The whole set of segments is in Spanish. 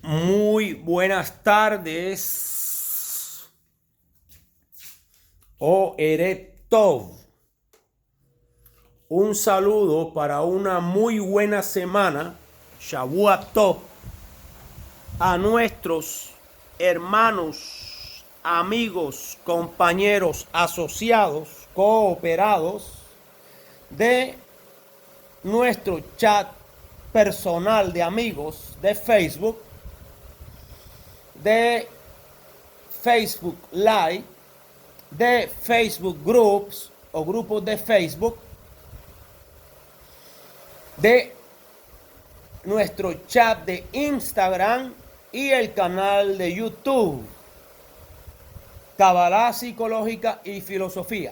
Muy buenas tardes, oh Eretov. Un saludo para una muy buena semana, Shavua Tov, a nuestros hermanos, amigos, compañeros, asociados, cooperados de nuestro chat personal de amigos de Facebook, de Facebook Live, de Facebook Groups o grupos de Facebook, de nuestro chat de Instagram y el canal de YouTube, Cabalá Psicológica y Filosofía.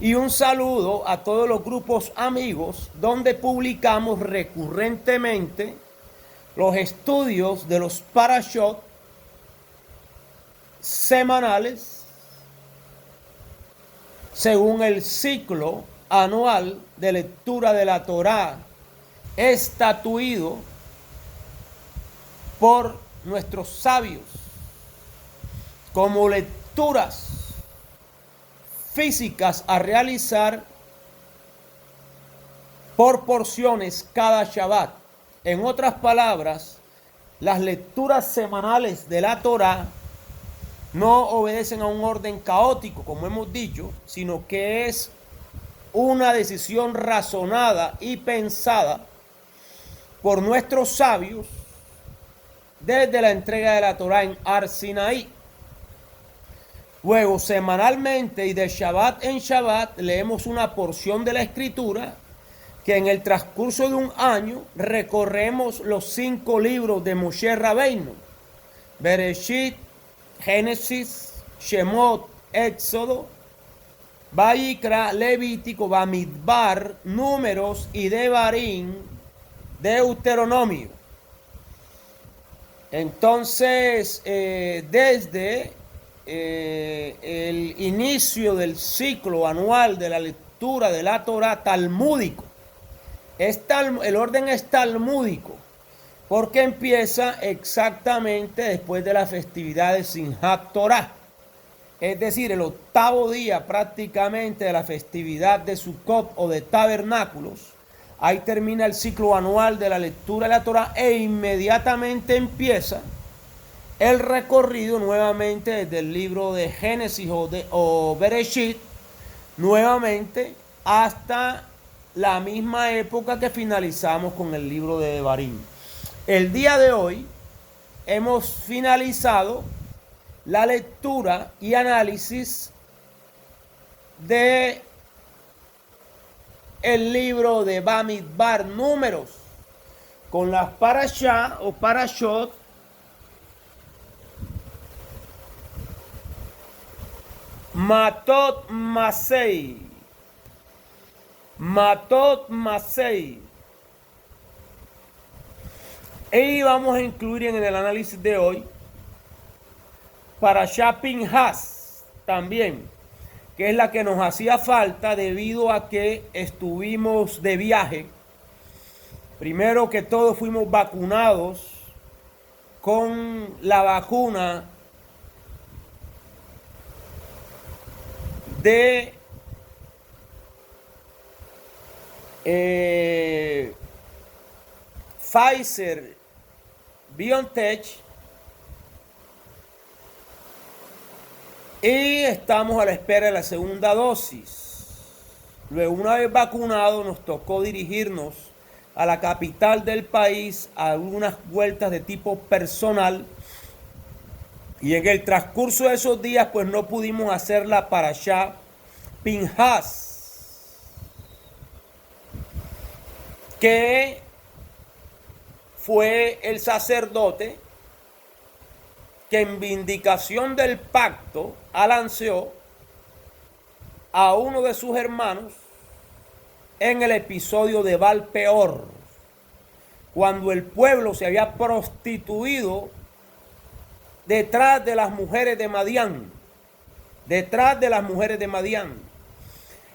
Y un saludo a todos los grupos amigos donde publicamos recurrentemente los estudios de los parashot semanales según el ciclo anual de lectura de la Torá estatuido por nuestros sabios como lecturas físicas a realizar por porciones cada Shabbat. En otras palabras, las lecturas semanales de la Torá no obedecen a un orden caótico, como hemos dicho, sino que es una decisión razonada y pensada por nuestros sabios desde la entrega de la Torá en Har Sinaí. Luego, semanalmente y de Shabbat en Shabbat, leemos una porción de la Escritura que en el transcurso de un año recorremos los 5 libros de Moshe Rabbeinu: Bereshit, Génesis, Shemot, Éxodo, Vayikra, Levítico, Bamidbar, Números y Devarim, Deuteronomio. Entonces, desde el inicio del ciclo anual de la lectura de la Torá talmúdico, el orden es talmúdico porque empieza exactamente después de la festividad de Simchat Torah, es decir, el 8º día prácticamente de la festividad de Sukkot o de Tabernáculos. Ahí termina el ciclo anual de la lectura de la Torá e inmediatamente empieza el recorrido nuevamente desde el libro de Génesis o Bereshit, nuevamente hasta la misma época que finalizamos con el libro de Devarim. El día de hoy hemos finalizado la lectura y análisis de el libro de Bamidbar, Números, con las parashá o parashot Matot Masei. Matot Masei. Y vamos a incluir en el análisis de hoy Parashá Pinhas también, que es la que nos hacía falta debido a que estuvimos de viaje. Primero que todo fuimos vacunados con la vacuna de Pfizer BioNTech y estamos a la espera de la segunda dosis. Luego, una vez vacunados, nos tocó dirigirnos a la capital del país a algunas vueltas de tipo personal, y en el transcurso de esos días pues no pudimos hacer la parashá Pinhas, que fue el sacerdote que en vindicación del pacto alanceó a uno de sus hermanos en el episodio de Baal Peor, cuando el pueblo se había prostituido detrás de las mujeres de Madián,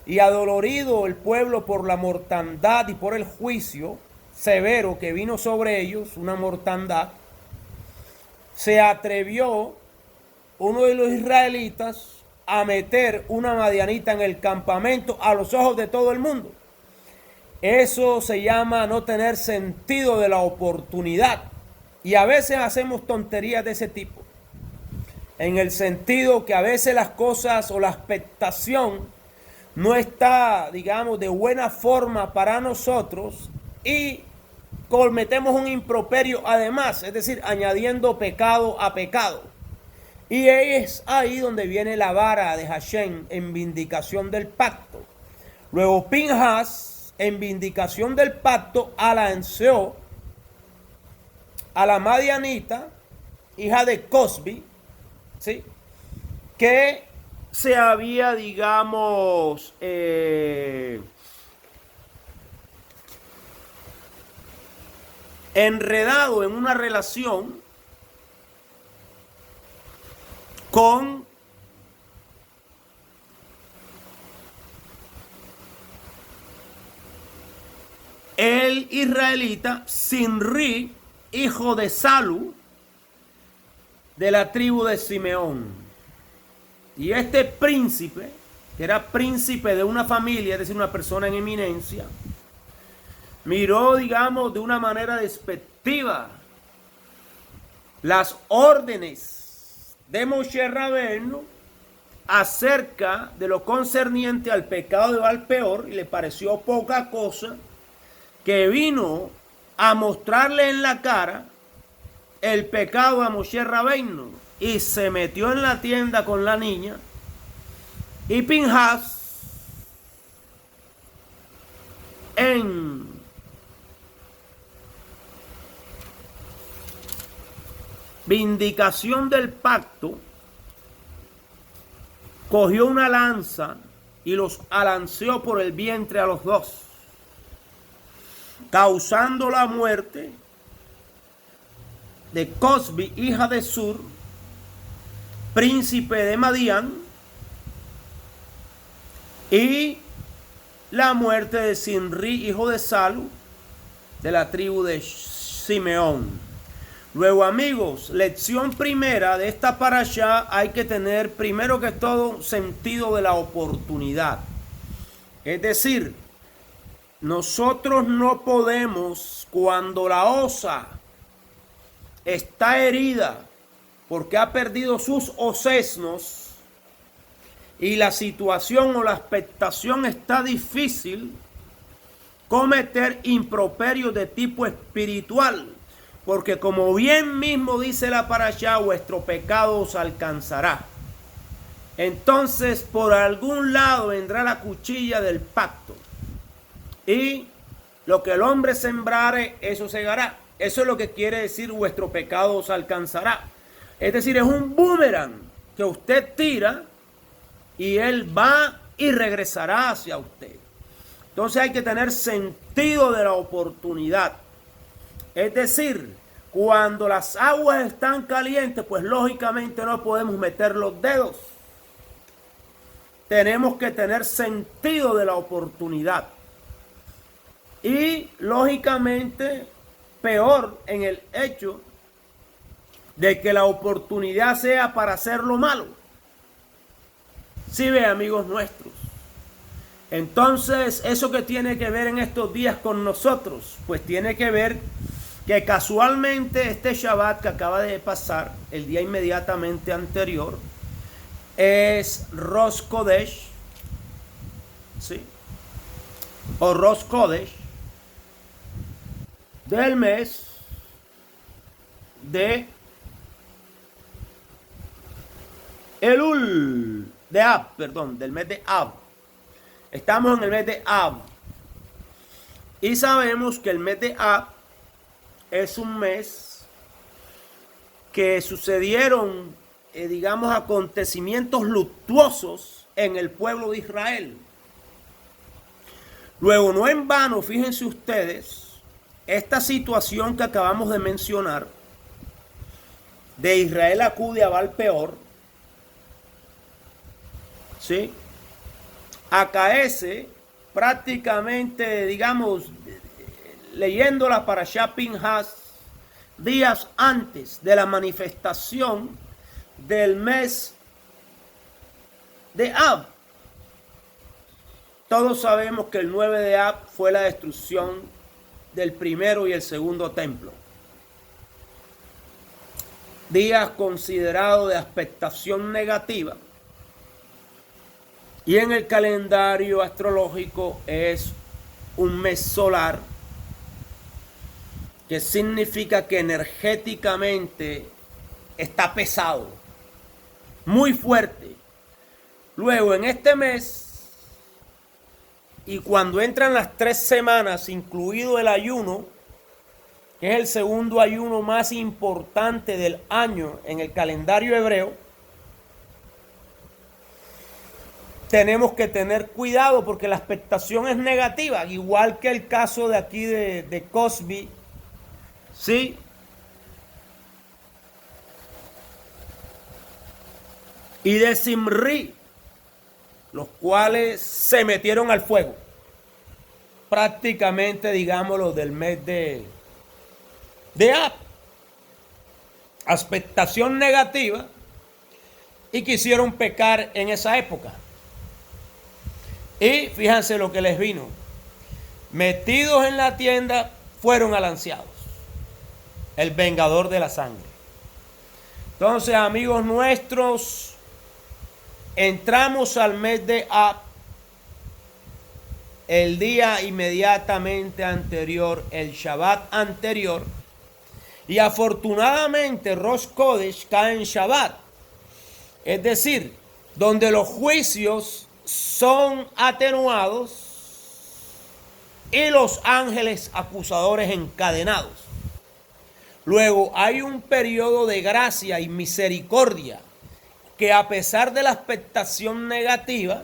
y adolorido el pueblo por la mortandad y por el juicio severo que vino sobre ellos, una mortandad, se atrevió uno de los israelitas a meter una madianita en el campamento a los ojos de todo el mundo. Eso se llama no tener sentido de la oportunidad. Y a veces hacemos tonterías de ese tipo. En el sentido que a veces las cosas o la expectación no está, digamos, de buena forma para nosotros y cometemos un improperio además, es decir, añadiendo pecado a pecado. Y es ahí donde viene la vara de Hashem en vindicación del pacto. Luego Pinhas, en vindicación del pacto, alanceó a la madianita, hija de Cosbi, ¿sí?, que se había, digamos, enredado en una relación con el israelita Sinri, hijo de Salu, de la tribu de Simeón. Y este príncipe, que era príncipe de una familia, es decir, una persona en eminencia, miró, digamos, de una manera despectiva las órdenes de Moshe Rabbeinu acerca de lo concerniente al pecado de Baal Peor, y le pareció poca cosa que vino a mostrarle en la cara el pecado a Moshe Rabbeinu, y se metió en la tienda con la niña. Y Pinhas, en vindicación del pacto, cogió una lanza y los alanceó por el vientre a los dos, causando la muerte de Cosbi, hija de Sur, príncipe de Madián, y la muerte de Sinri, hijo de Salu, de la tribu de Simeón. Luego, amigos, lección primera de esta parashá: hay que tener primero que todo sentido de la oportunidad. Es decir, nosotros no podemos, cuando la osa está herida porque ha perdido sus osesnos y la situación o la expectación está difícil, cometer improperios de tipo espiritual, porque como bien mismo dice la parashá, vuestro pecado os alcanzará. Entonces por algún lado vendrá la cuchilla del pacto, y lo que el hombre sembrare, eso segará. Eso es lo que quiere decir vuestro pecado os alcanzará. Es decir, es un boomerang que usted tira y él va y regresará hacia usted. Entonces hay que tener sentido de la oportunidad. Es decir, cuando las aguas están calientes, pues lógicamente no podemos meter los dedos. Tenemos que tener sentido de la oportunidad. Y lógicamente, peor en el hecho de que la oportunidad sea para hacer lo malo. ¿Sí ve, amigos nuestros? Entonces, ¿eso que tiene que ver en estos días con nosotros? Pues tiene que ver que casualmente este Shabbat que acaba de pasar, el día inmediatamente anterior, es Rosh Kodesh, ¿sí?, o Rosh Kodesh, del mes de Elul, de Ab, perdón, del mes de Ab. Estamos en el mes de Ab. Y sabemos que el mes de Ab es un mes que sucedieron, digamos, acontecimientos luctuosos en el pueblo de Israel. Luego, no en vano, fíjense ustedes, esta situación que acabamos de mencionar, de Israel acude a Baal Peor, ¿sí?, acaece prácticamente, digamos, leyendo la parashá Pinhas, días antes de la manifestación del mes de Ab. Todos sabemos que el 9 de Ab fue la destrucción del primero y el segundo templo. Días considerados de aspectación negativa. Y en el calendario astrológico es un mes solar, que significa que energéticamente está pesado, muy fuerte. Luego en este mes, y cuando entran las 3 semanas, incluido el ayuno, que es el segundo ayuno más importante del año en el calendario hebreo, tenemos que tener cuidado porque la expectación es negativa, igual que el caso de aquí de Cosby, ¿sí? Y de Zimri, los cuales se metieron al fuego, prácticamente, digámoslo, del mes de Ab. Expectación negativa, y quisieron pecar en esa época. Y fíjense lo que les vino. Metidos en la tienda, fueron alanceados. El vengador de la sangre. Entonces, amigos nuestros, entramos al mes de Ab, el día inmediatamente anterior, el Shabbat anterior. Y afortunadamente Rosh Kodesh cae en Shabbat. Es decir, donde los juicios son atenuados y los ángeles acusadores encadenados. Luego hay un periodo de gracia y misericordia que, a pesar de la expectación negativa,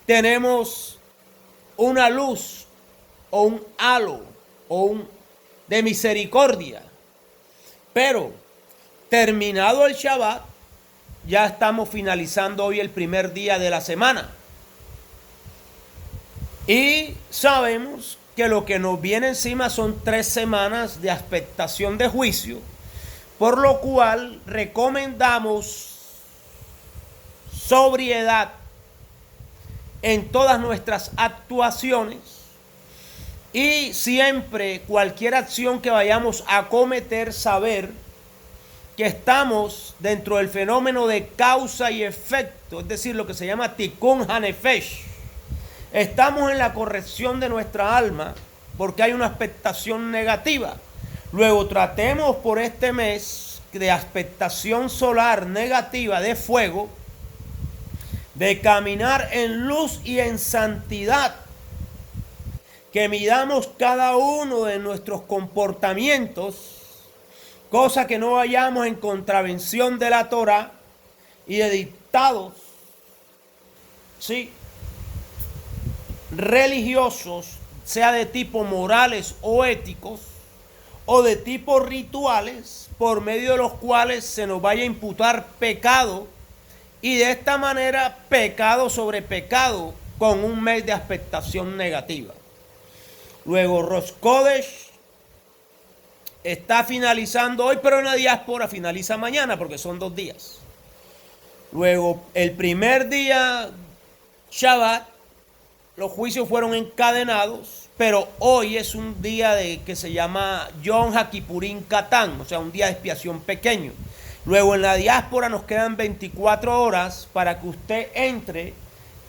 tenemos una luz o un halo de misericordia. Pero terminado el Shabbat, ya estamos finalizando hoy el primer día de la semana. Y sabemos que lo que nos viene encima son 3 semanas de expectación de juicio, por lo cual recomendamos sobriedad en todas nuestras actuaciones, y siempre cualquier acción que vayamos a cometer, saber que estamos dentro del fenómeno de causa y efecto, es decir, lo que se llama Tikkun HaNefesh. Estamos en la corrección de nuestra alma porque hay una expectación negativa. Luego tratemos por este mes de expectación solar negativa de fuego, de caminar en luz y en santidad, que midamos cada uno de nuestros comportamientos, cosa que no vayamos en contravención de la Torah y de dictados, ¿sí?, religiosos, sea de tipo morales o éticos, o de tipo rituales, por medio de los cuales se nos vaya a imputar pecado, y de esta manera pecado sobre pecado, con un mes de expectación negativa. Luego Rosh Kodesh está finalizando hoy, pero en la diáspora finaliza mañana porque son 2 días. Luego el primer día, Shabbat, los juicios fueron encadenados, pero hoy es un día que se llama Yom HaKippurim Katán, o sea, un día de expiación pequeño. Luego en la diáspora nos quedan 24 horas para que usted entre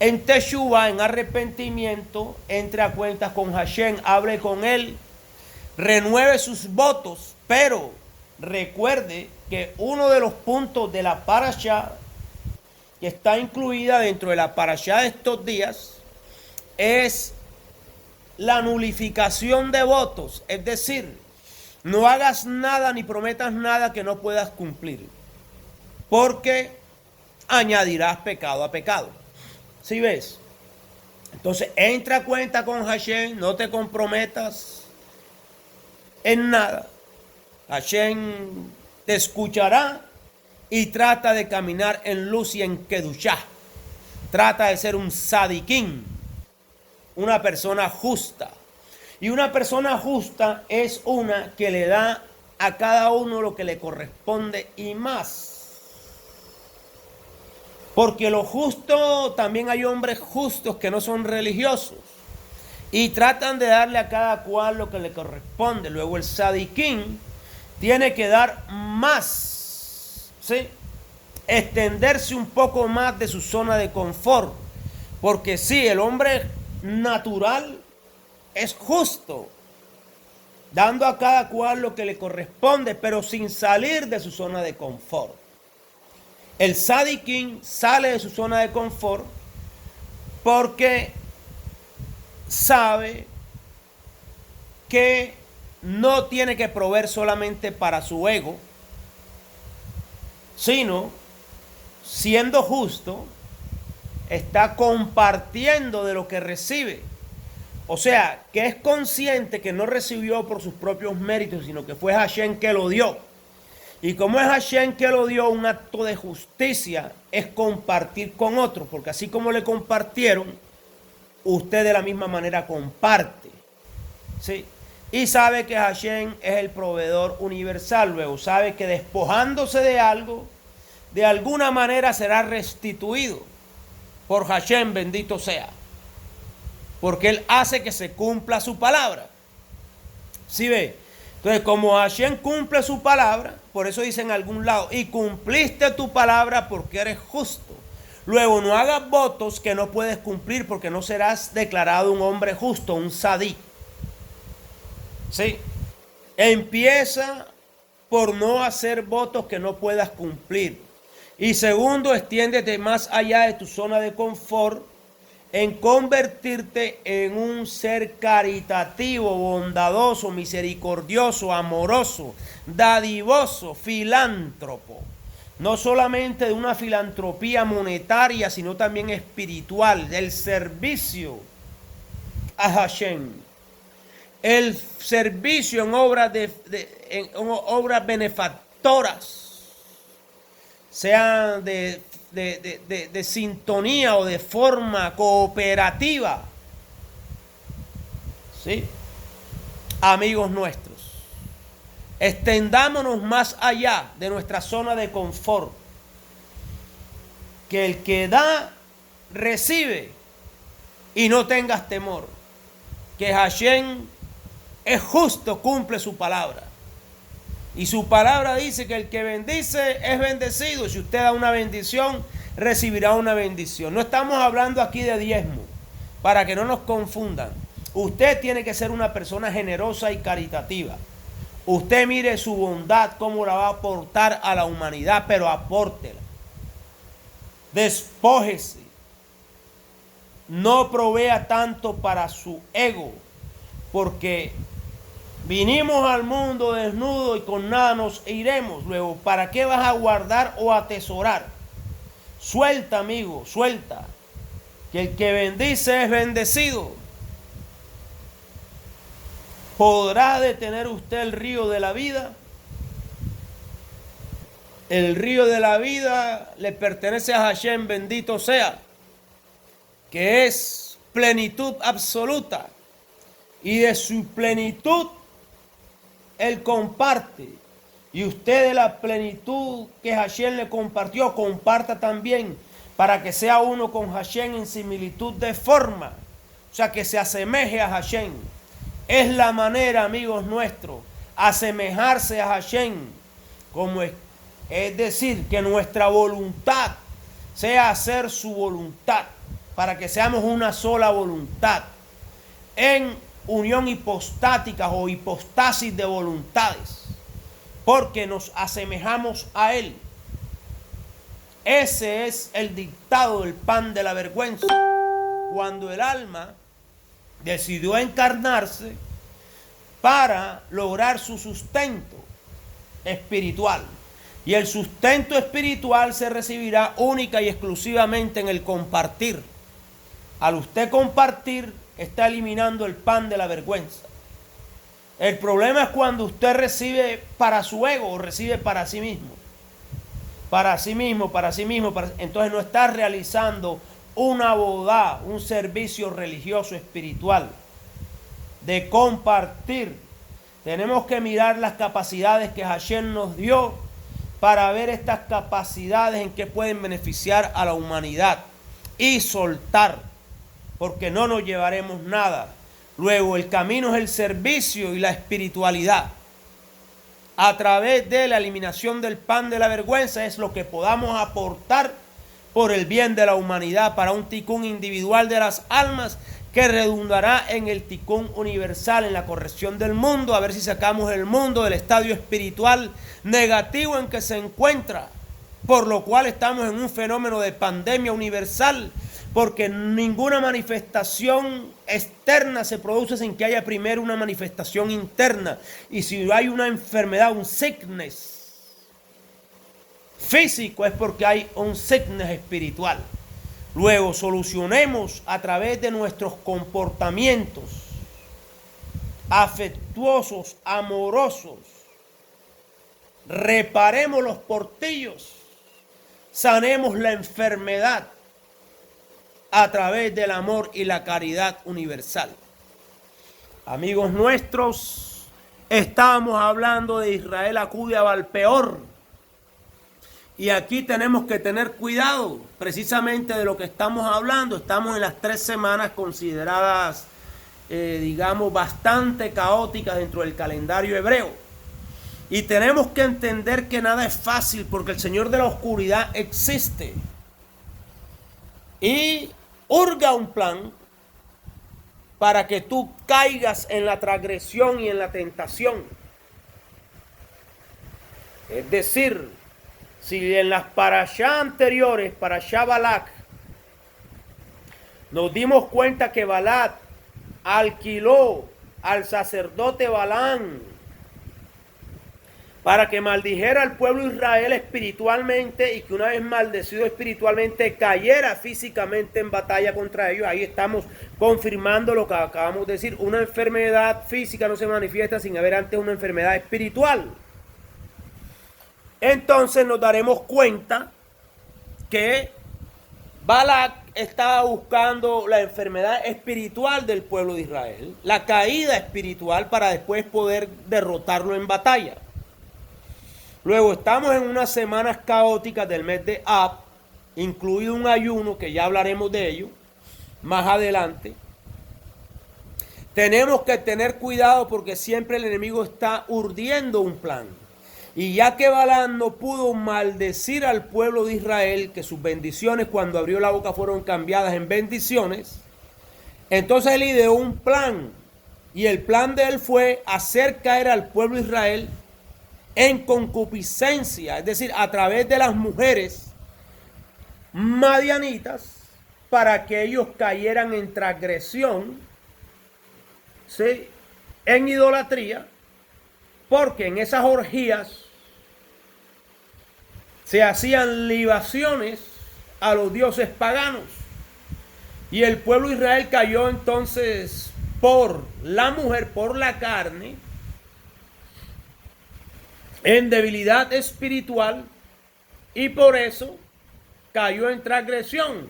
en Teshuvah, en arrepentimiento, entre a cuentas con Hashem, hable con él, renueve sus votos, pero recuerde que uno de los puntos de la parashá que está incluida dentro de la parashá de estos días es la nulificación de votos, es decir, no hagas nada ni prometas nada que no puedas cumplir, porque añadirás pecado a pecado. ¿Sí ves? Entonces entra a cuenta con Hashem, no te comprometas en nada. Hashem te escuchará y trata de caminar en luz y en kedushá. Trata de ser un sadiquín, una persona justa. Y una persona justa es una que le da a cada uno lo que le corresponde y más. Porque lo justo, también hay hombres justos que no son religiosos y tratan de darle a cada cual lo que le corresponde. Luego el sadiquín tiene que dar más, ¿sí? Extenderse un poco más de su zona de confort. Porque sí, el hombre natural es justo, dando a cada cual lo que le corresponde, pero sin salir de su zona de confort. El sadiquín sale de su zona de confort porque sabe que no tiene que proveer solamente para su ego, sino, siendo justo, está compartiendo de lo que recibe. O sea, que es consciente que no recibió por sus propios méritos, sino que fue Hashem que lo dio. Y como es Hashem que lo dio, un acto de justicia es compartir con otros, porque así como le compartieron, usted de la misma manera comparte. ¿Sí? Y sabe que Hashem es el proveedor universal. Luego sabe que despojándose de algo, de alguna manera será restituido por Hashem, bendito sea. Porque Él hace que se cumpla su palabra. ¿Sí ve? Entonces, como Hashem cumple su palabra, por eso dice en algún lado, y cumpliste tu palabra porque eres justo. Luego, no hagas votos que no puedes cumplir porque no serás declarado un hombre justo, un sadí. ¿Sí? Empieza por no hacer votos que no puedas cumplir. Y segundo, extiéndete más allá de tu zona de confort en convertirte en un ser caritativo, bondadoso, misericordioso, amoroso, dadivoso, filántropo. No solamente de una filantropía monetaria, sino también espiritual, del servicio a Hashem. El servicio en obras, en obras benefactoras, sean de sintonía o de forma cooperativa. ¿Sí? Amigos nuestros, extendámonos más allá de nuestra zona de confort. Que el que da, recibe, y no tengas temor. Que Hashem es justo, cumple su palabra. Y su palabra dice que el que bendice es bendecido. Si usted da una bendición, recibirá una bendición. No estamos hablando aquí de diezmo, para que no nos confundan. Usted tiene que ser una persona generosa y caritativa. Usted mire su bondad, cómo la va a aportar a la humanidad, pero apórtela. Despójese. No provea tanto para su ego, porque vinimos al mundo desnudo y con nada nos iremos. Luego, ¿para qué vas a guardar o atesorar? Suelta, amigo, suelta. Que el que bendice es bendecido. ¿Podrá detener usted el río de la vida? El río de la vida le pertenece a Hashem, bendito sea, que es plenitud absoluta. Y de su plenitud Él comparte. Y usted de la plenitud que Hashem le compartió, comparta también, para que sea uno con Hashem en similitud de forma. O sea, que se asemeje a Hashem. Es la manera, amigos nuestros, asemejarse a Hashem. Como es decir, que nuestra voluntad sea hacer su voluntad, para que seamos una sola voluntad, en unión hipostática o hipostasis de voluntades, porque nos asemejamos a Él. Ese es el dictado del pan de la vergüenza, cuando el alma decidió encarnarse para lograr su sustento espiritual. Y el sustento espiritual se recibirá única y exclusivamente en el compartir. Al usted compartir, está eliminando el pan de la vergüenza. El problema es cuando usted recibe para su ego o recibe para sí mismo. Para sí mismo. Entonces no está realizando una boda, un servicio religioso espiritual. de compartir. Tenemos que mirar las capacidades que Hashem nos dio para ver estas capacidades en que pueden beneficiar a la humanidad y soltar, porque no nos llevaremos nada. Luego, el camino es el servicio y la espiritualidad. A través de la eliminación del pan de la vergüenza es lo que podamos aportar por el bien de la humanidad para un ticún individual de las almas que redundará en el ticún universal, en la corrección del mundo, a ver si sacamos el mundo del estadio espiritual negativo en que se encuentra, por lo cual estamos en un fenómeno de pandemia universal, porque ninguna manifestación externa se produce sin que haya primero una manifestación interna. Y si hay una enfermedad, un sickness físico, es porque hay un sickness espiritual. Luego solucionemos a través de nuestros comportamientos afectuosos, amorosos. Reparemos los portillos, sanemos la enfermedad a través del amor y la caridad universal. Amigos nuestros, estábamos hablando de Israel acude a Valpeor. Y aquí tenemos que tener cuidado precisamente de lo que estamos hablando. Estamos en las 3 semanas consideradas, digamos, bastante caóticas dentro del calendario hebreo. Y tenemos que entender que nada es fácil porque el Señor de la oscuridad existe. Y urga un plan para que tú caigas en la transgresión y en la tentación. Es decir, si en las parashá anteriores, parashá Balak, nos dimos cuenta que Balak alquiló al sacerdote Balán para que maldijera al pueblo de Israel espiritualmente y que una vez maldecido espiritualmente cayera físicamente en batalla contra ellos. Ahí estamos confirmando lo que acabamos de decir. Una enfermedad física no se manifiesta sin haber antes una enfermedad espiritual. Entonces nos daremos cuenta que Balak estaba buscando la enfermedad espiritual del pueblo de Israel, la caída espiritual para después poder derrotarlo en batalla. Luego estamos en unas semanas caóticas del mes de Ab, incluido un ayuno, que ya hablaremos de ello más adelante. Tenemos que tener cuidado porque siempre el enemigo está urdiendo un plan. Y ya que Balaam no pudo maldecir al pueblo de Israel, que sus bendiciones cuando abrió la boca fueron cambiadas en bendiciones, entonces él ideó un plan. Y el plan de él fue hacer caer al pueblo de Israel en concupiscencia, es decir, a través de las mujeres madianitas, para que ellos cayeran en transgresión, ¿sí?, en idolatría, porque en esas orgías se hacían libaciones a los dioses paganos. Y el pueblo de Israel cayó entonces por la mujer, por la carne, en debilidad espiritual, y por eso cayó en transgresión.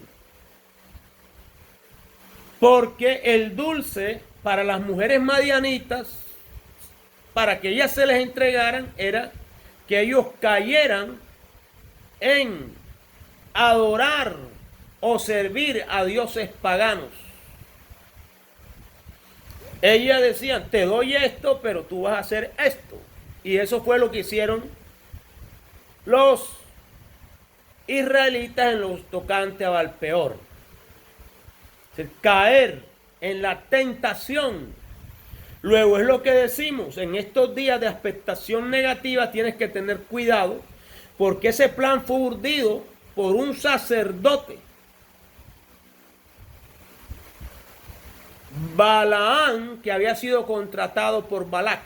Porque el dulce para las mujeres madianitas, para que ellas se les entregaran, era que ellos cayeran en adorar o servir a dioses paganos. Ellas decían, te doy esto, pero tú vas a hacer esto. Y eso fue lo que hicieron los israelitas en los tocantes a Valpeor. Es decir, caer en la tentación. Luego es lo que decimos, en estos días de expectación negativa tienes que tener cuidado, porque ese plan fue urdido por un sacerdote, Balaam, que había sido contratado por Balak.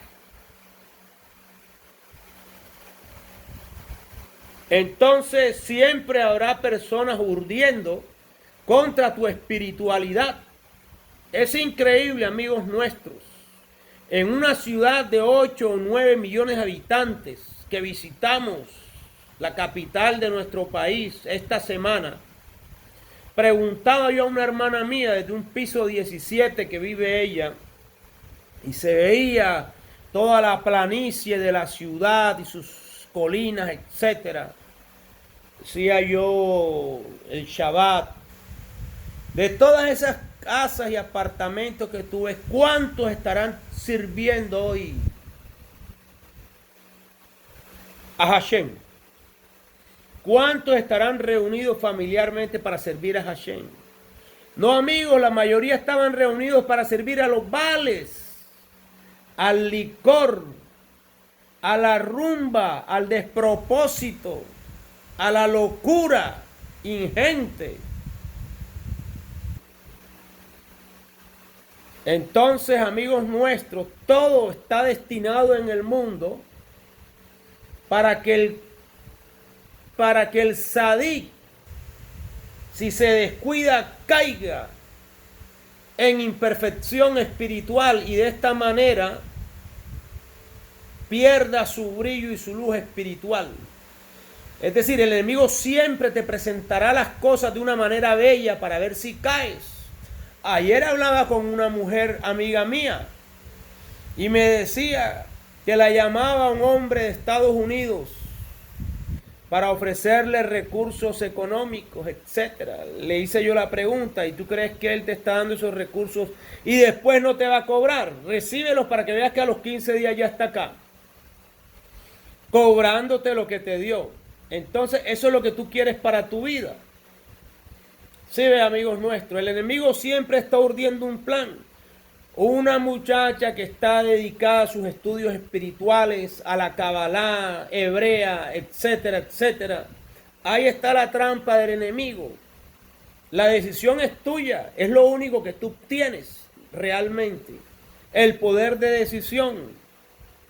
Entonces siempre habrá personas urdiendo contra tu espiritualidad. Es increíble, amigos nuestros, en una ciudad de 8 o 9 millones de habitantes que visitamos la capital de nuestro país esta semana, preguntaba yo a una hermana mía desde un piso 17 que vive ella y se veía toda la planicie de la ciudad y sus colinas, etcétera. Decía yo el Shabbat, de todas esas casas y apartamentos que tú ves, ¿cuántos estarán sirviendo hoy a Hashem? ¿Cuántos estarán reunidos familiarmente para servir a Hashem? No, amigos, la mayoría estaban reunidos para servir a los vales, al licor, a la rumba, al despropósito, a la locura ingente. Entonces, amigos nuestros, todo está destinado en el mundo para que el sadik, si se descuida, caiga en imperfección espiritual y de esta manera pierda su brillo y su luz espiritual. Es decir, el enemigo siempre te presentará las cosas de una manera bella para ver si caes. Ayer hablaba con una mujer amiga mía y me decía que la llamaba un hombre de Estados Unidos para ofrecerle recursos económicos, etcétera. Le hice yo la pregunta, ¿y tú crees que él te está dando esos recursos y después no te va a cobrar? Recíbelos para que veas que a los 15 días ya está acá, cobrándote lo que te dio. Entonces, eso es lo que tú quieres para tu vida. Sí, ve, amigos nuestros, el enemigo siempre está urdiendo un plan. Una muchacha que está dedicada a sus estudios espirituales, a la Kabbalah hebrea, etcétera, etcétera. Ahí está la trampa del enemigo. La decisión es tuya, es lo único que tú tienes realmente. El poder de decisión.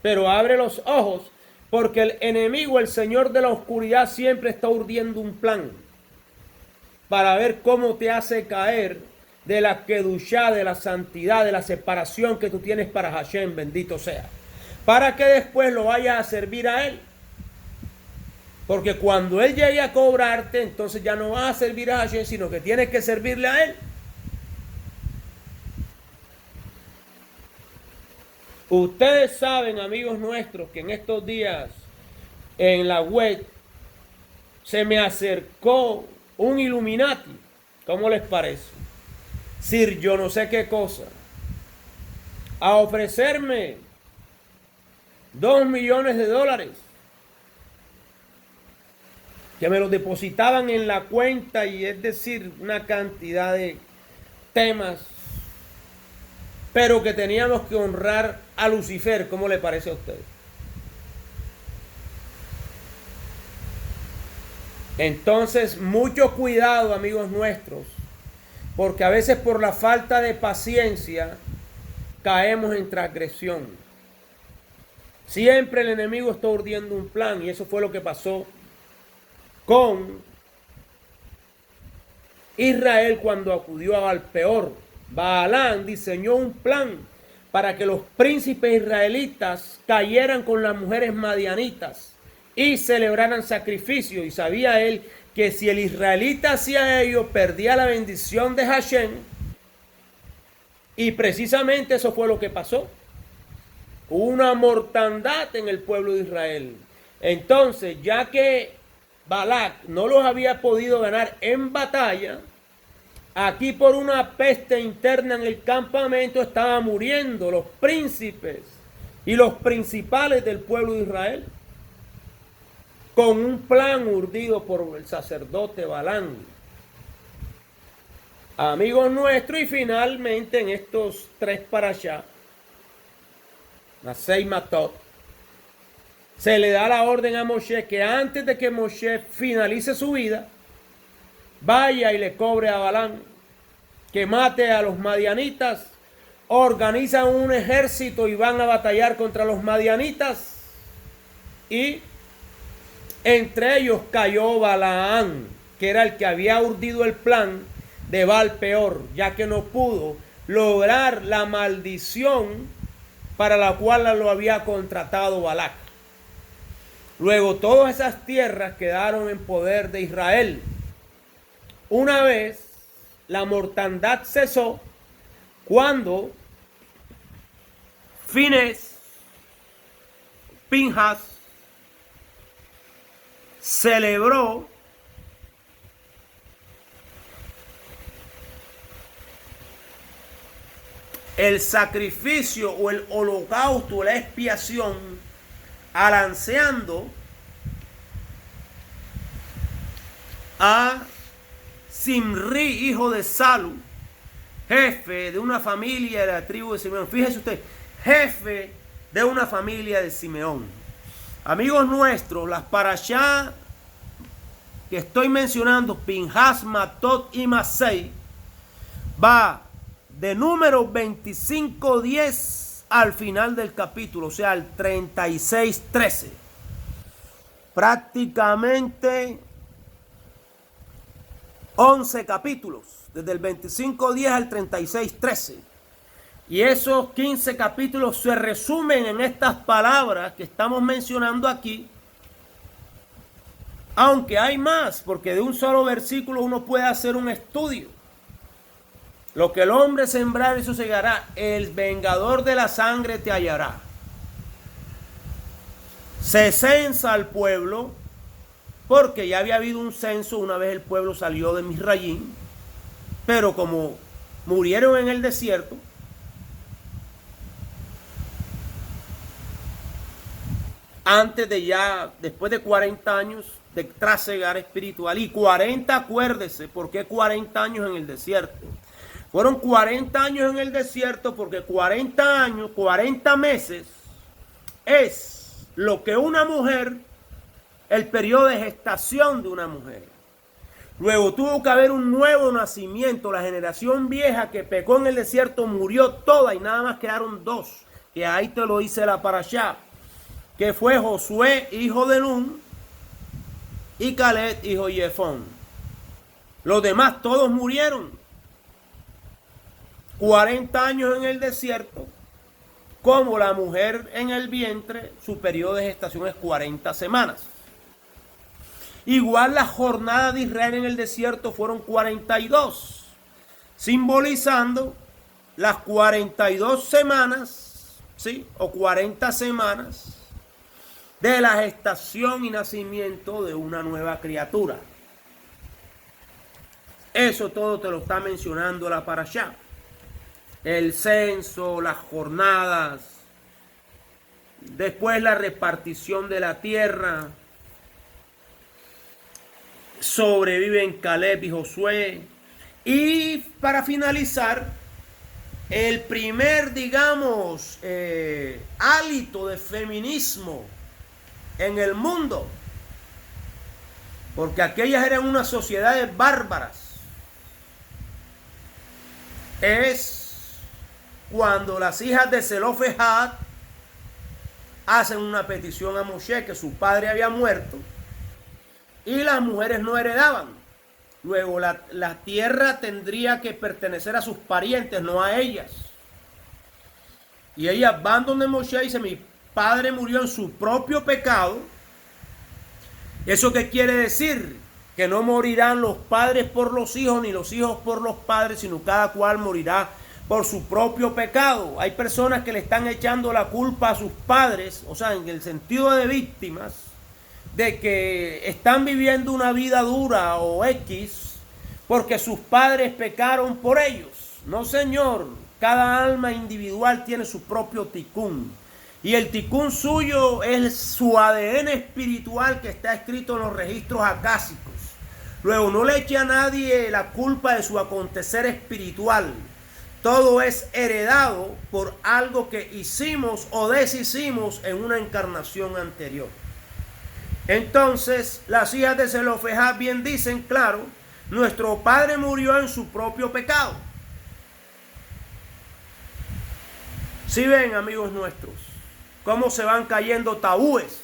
Pero abre los ojos, porque el enemigo, el señor de la oscuridad, siempre está urdiendo un plan para ver cómo te hace caer de la kedushá, de la santidad, de la separación que tú tienes para Hashem, bendito sea. Para que después lo vayas a servir a Él. Porque cuando Él llegue a cobrarte, entonces ya no vas a servir a Hashem, sino que tienes que servirle a Él. Ustedes saben, amigos nuestros, que en estos días en la web se me acercó un Illuminati. ¿Cómo les parece? Sir, yo no sé qué cosa, a ofrecerme $2 millones, que me los depositaban en la cuenta, y es decir, una cantidad de temas, pero que teníamos que honrar a Lucifer. ¿Cómo le parece a usted? Entonces, mucho cuidado, amigos nuestros, porque a veces por la falta de paciencia caemos en transgresión. Siempre el enemigo está urdiendo un plan, y eso fue lo que pasó con Israel cuando acudió a Baal-peor. Baalán diseñó un plan para que los príncipes israelitas cayeran con las mujeres madianitas y celebraran sacrificio, y sabía él que si el israelita hacía ello, perdía la bendición de Hashem, y precisamente eso fue lo que pasó. Una mortandad en el pueblo de Israel. Entonces, ya que Balac no los había podido ganar en batalla, aquí por una peste interna en el campamento estaban muriendo los príncipes y los principales del pueblo de Israel, con un plan urdido por el sacerdote Balán. Amigos nuestros, y finalmente en estos 3 parashá, Masei Matot, se le da la orden a Moshe que antes de que Moshe finalice su vida, vaya y le cobre a Balán, que mate a los madianitas. Organizan un ejército y van a batallar contra los madianitas, y entre ellos cayó Balaán, que era el que había urdido el plan de Baal-peor, ya que no pudo lograr la maldición para la cual lo había contratado Balac. Luego todas esas tierras quedaron en poder de Israel. Una vez la mortandad cesó, cuando Pinhas celebró el sacrificio o el holocausto, la expiación, alanceando a Simri, hijo de Salu, jefe de una familia de la tribu de Simeón. Fíjese usted, jefe de una familia de Simeón. Amigos nuestros, las parashá que estoy mencionando, Pinhas, Matot y Masei, va de número 25:10 al final del capítulo, o sea, al 36:13. Prácticamente 11 capítulos, desde el 25:10 al 36:13. Y esos 15 capítulos se resumen en estas palabras que estamos mencionando aquí. Aunque hay más, porque de un solo versículo uno puede hacer un estudio. Lo que el hombre sembrar, eso segará. El vengador de la sangre te hallará. Se censa al pueblo, porque ya había habido un censo una vez el pueblo salió de Misrayim, pero como murieron en el desierto, después de 40 años de trasegar espiritual, y 40, acuérdese, ¿por qué 40 años en el desierto? Fueron 40 años en el desierto porque 40 años, 40 meses es lo que una mujer, el periodo de gestación de una mujer. Luego tuvo que haber un nuevo nacimiento. La generación vieja que pecó en el desierto murió toda y nada más quedaron dos, que ahí te lo dice la parashá, que fue Josué, hijo de Nun, y Caleb, hijo de Jefón. Los demás todos murieron. 40 años en el desierto, como la mujer en el vientre, su periodo de gestación es 40 semanas. Igual la jornada de Israel en el desierto fueron 42, simbolizando las 42 semanas, ¿sí? O 40 semanas de la gestación y nacimiento de una nueva criatura. Eso todo te lo está mencionando la parashá. El censo, las jornadas, después la repartición de la tierra. Sobreviven Caleb y Josué. Y para finalizar, el primer, digamos, hálito de feminismo en el mundo. Porque aquellas eran unas sociedades bárbaras. Es cuando las hijas de Zelofehad hacen una petición a Moshe, que su padre había muerto y las mujeres no heredaban. Luego la tierra tendría que pertenecer a sus parientes, no a ellas. Y ellas van donde Moshe y dicen: mi padre murió en su propio pecado. ¿Eso qué quiere decir? Que no morirán los padres por los hijos, ni los hijos por los padres, sino cada cual morirá por su propio pecado. Hay personas que le están echando la culpa a sus padres, o sea, en el sentido de víctimas, de que están viviendo una vida dura o X, porque sus padres pecaron por ellos. No, señor, cada alma individual tiene su propio ticún. Y el ticún suyo es su ADN espiritual que está escrito en los registros acásicos. Luego, no le eche a nadie la culpa de su acontecer espiritual. Todo es heredado por algo que hicimos o deshicimos en una encarnación anterior. Entonces, las hijas de Zelofehad bien dicen, claro, nuestro padre murió en su propio pecado. Si ven, amigos nuestros, cómo se van cayendo tabúes.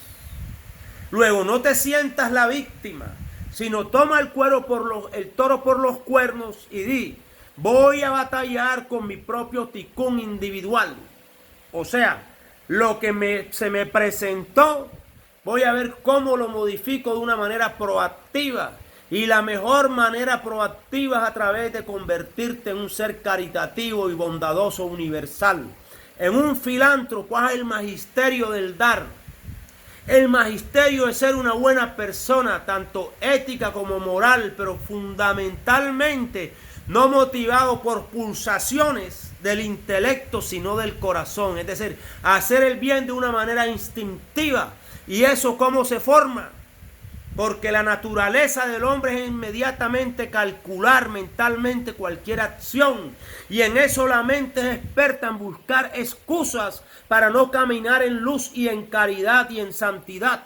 Luego, no te sientas la víctima, sino toma el toro por los cuernos y di: voy a batallar con mi propio ticún individual. O sea, lo que se me presentó, voy a ver cómo lo modifico de una manera proactiva. Y la mejor manera proactiva es a través de convertirte en un ser caritativo y bondadoso universal. En un filántropo hay el magisterio del dar. El magisterio de ser una buena persona, tanto ética como moral, pero fundamentalmente no motivado por pulsaciones del intelecto, sino del corazón. Es decir, hacer el bien de una manera instintiva. ¿Y eso cómo se forma? Porque la naturaleza del hombre es inmediatamente calcular mentalmente cualquier acción. Y en eso la mente es experta en buscar excusas para no caminar en luz y en caridad y en santidad.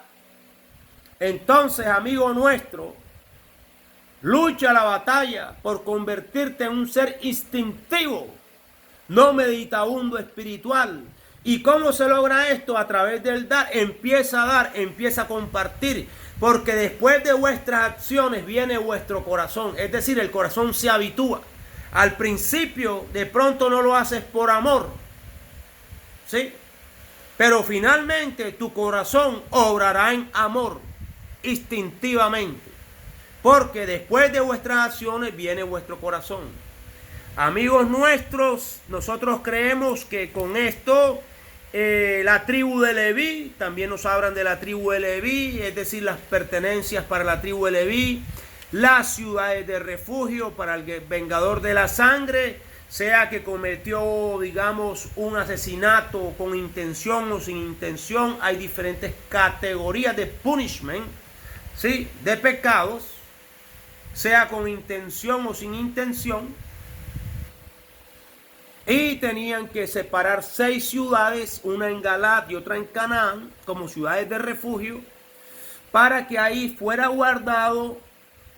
Entonces, amigo nuestro, lucha la batalla por convertirte en un ser instintivo, no meditabundo espiritual. ¿Y cómo se logra esto? A través del dar. Empieza a dar, empieza a compartir. Porque después de vuestras acciones viene vuestro corazón. Es decir, el corazón se habitúa. Al principio, de pronto no lo haces por amor. ¿Sí? Pero finalmente tu corazón obrará en amor, instintivamente. Porque después de vuestras acciones viene vuestro corazón. Amigos nuestros, nosotros creemos que con esto la tribu de Leví, también nos hablan de la tribu de Leví, es decir, las pertenencias para la tribu de Leví, las ciudades de refugio para el vengador de la sangre, sea que cometió, digamos, un asesinato con intención o sin intención. Hay diferentes categorías de punishment, ¿sí?, de pecados, sea con intención o sin intención. Y tenían que separar 6 ciudades, una en Galat y otra en Canaán, como ciudades de refugio, para que ahí fuera guardado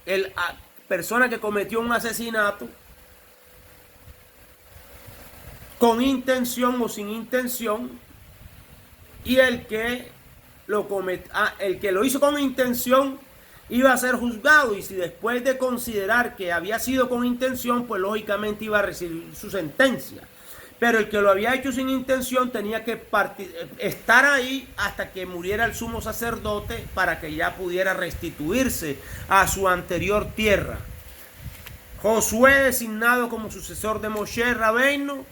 la persona que cometió un asesinato, con intención o sin intención, y el que lo hizo con intención iba a ser juzgado, y si después de considerar que había sido con intención, pues lógicamente iba a recibir su sentencia. Pero el que lo había hecho sin intención tenía que estar ahí hasta que muriera el sumo sacerdote para que ya pudiera restituirse a su anterior tierra. Josué, designado como sucesor de Moshe Rabbeinu,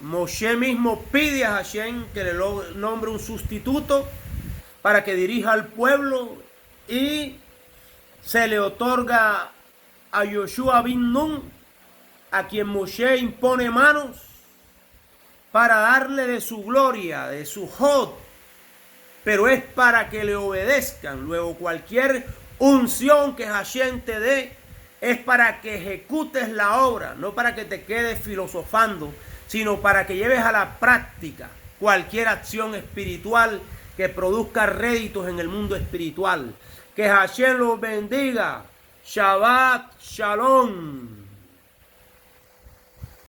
Moshe mismo pide a Hashem que le nombre un sustituto para que dirija al pueblo, y se le otorga a Yoshua bin Nun, a quien Moshe impone manos para darle de su gloria, de su jod, pero es para que le obedezcan. Luego, cualquier unción que Hashem te dé es para que ejecutes la obra, no para que te quedes filosofando, sino para que lleves a la práctica cualquier acción espiritual que produzca réditos en el mundo espiritual. Que Hashem los bendiga. Shabbat Shalom.